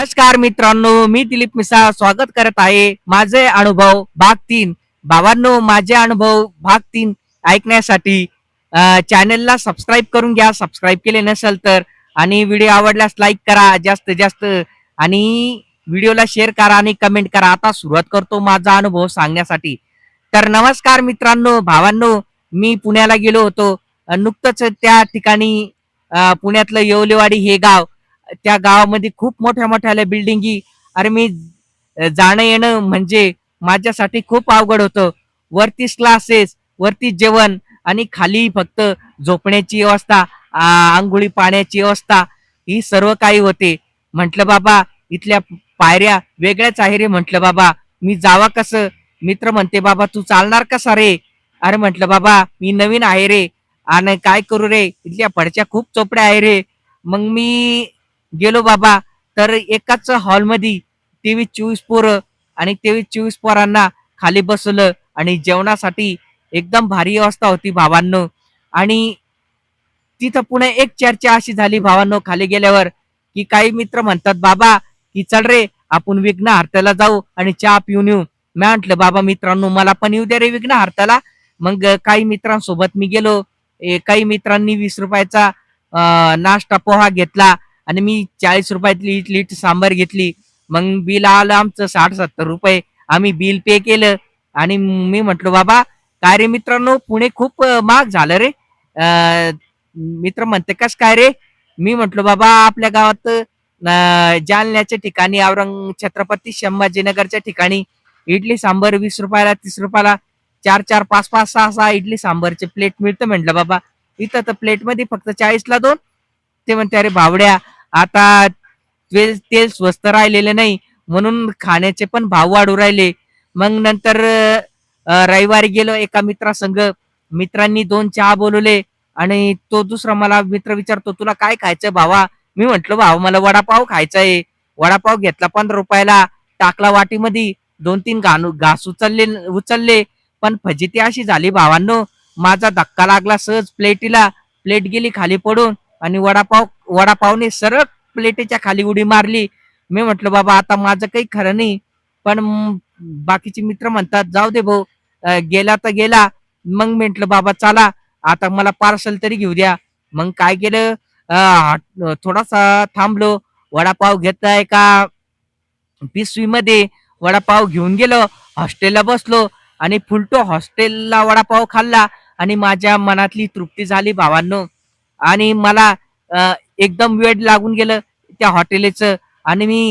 नमस्कार मित्रांनो, मी दिलीप मिसा स्वागत करत आहे माझे अनुभव भाग 3. भावांनो, माझे अनुभव भाग 3 ऐकण्यासाठी चॅनलला सबस्क्राईब करून घ्या, सबस्क्राईब केले नसेल तर. आणि व्हिडिओ आवडल्यास लाईक करा जास्तीत जास्त, आणि व्हिडिओला शेअर करा आणि कमेंट करा. आता सुरुवात करतो माझा अनुभव सांगण्यासाठी. तर नमस्कार मित्रांनो, भावांनो, मी पुण्याला गेलो होतो. नुकतंच त्या ठिकाणी पुण्यातलं येवलेवाडी हे गाव, त्या गावामध्ये खूप मोठ्या मोठ्या बिल्डिंगी. अरे मी जाणं येणं म्हणजे माझ्यासाठी खूप अवघड होतं. वरतीच क्लासेस, वरती जेवण, आणि खाली फक्त झोपण्याची व्यवस्था, आंघोळी पाण्याची व्यवस्था, ही सर्व काही होते. म्हटलं बाबा, इथल्या पायऱ्या वेगळ्याच आहे रे. म्हटलं बाबा, मी जावा कसं? मित्र म्हणते, बाबा तू चालणार कसा रे? अरे म्हटलं बाबा, मी नवीन आहे रे, आणि काय करू रे, इथल्या पडच्या खूप चोपड्या आहे रे. मग मी गेलो बाबा. तर एकाच हॉलमध्ये 23-24 पोरं, आणि 23-24 पोरांना खाली बसवलं, आणि जेवणासाठी एकदम भारी व्यवस्था होती भावांनो. आणि तिथं पुन्हा एक चर्चा अशी झाली भावांनो खाली गेल्यावर, की काही मित्र म्हणतात, बाबा की चल रे, आपण विघ्नहर्त्याला जाऊ आणि चहा पिऊन येऊ. मी म्हटलं, बाबा मित्रांनो, मला पण येऊ द्या रे विघ्नहर्त्याला. मग काही मित्रांसोबत मी गेलो. काही मित्रांनी 20 रुपयाचा नाश्ता पोहा घेतला, आणि मी 40 रुपयातली इडली सांबार घेतली. मग बिल आलं आमचं 60-70 रुपये. आम्ही बिल पे केलं. आणि मी म्हटलो, बाबा काय रे मित्रांनो, पुणे खूप महाग झालं रे. मित्र म्हणते, कस काय रे? मी म्हटलो, बाबा आपल्या गावात जालन्याच्या ठिकाणी, छत्रपती संभाजीनगरच्या ठिकाणी इडली सांबर 20 रुपयाला, 30 रुपयाला 4-4, 5-5, 6-6 इडली सांबारचे प्लेट मिळतं. म्हटलं बाबा, इथं तर प्लेट मध्ये फक्त 40ला 2. ते म्हणते, अरे भावड्या, आता तेल तेल स्वस्त राहिलेलं नाही, म्हणून खाण्याचे पण भाव वाढू राहिले. मग नंतर रविवारी गेलो एका मित्रासंग. मित्रांनी 2 चहा बोलवले, आणि तो दुसरा मला मित्र विचारतो, तुला काय खायचं भावा? मी म्हंटलो, भाव मला वडापाव खायचा आहे. वडापाव घेतला 15 रुपयाला, टाकला वाटीमध्ये, 2-3 घास उचलले. पण फजिती अशी झाली भावांनो, माझा धक्का लागला सहज प्लेटीला. प्लेट गेली खाली पडून, आणि वडापावने सरळ प्लेटीच्या खाली उडी मारली. मी म्हटलं, बाबा आता माझं काही खरं नाही. पण बाकीचे मित्र म्हणतात, जाऊ दे भाऊ, गेला तर गेला. मग म्हंटलं, बाबा चला, आता मला पार्सल तरी घेऊ द्या. मग काय केलं, थोडासा थांबलो. वडापाव घेतला एका पिशवीमध्ये, वडापाव घेऊन गेलो, हॉस्टेलला बसलो, आणि फुलटो हॉस्टेलला वडापाव खाल्ला. आणि माझ्या मनातली तृप्ती झाली भावांनो. आणि मला एकदम वेड लागून गेलं त्या हॉटेलचं. आणि मी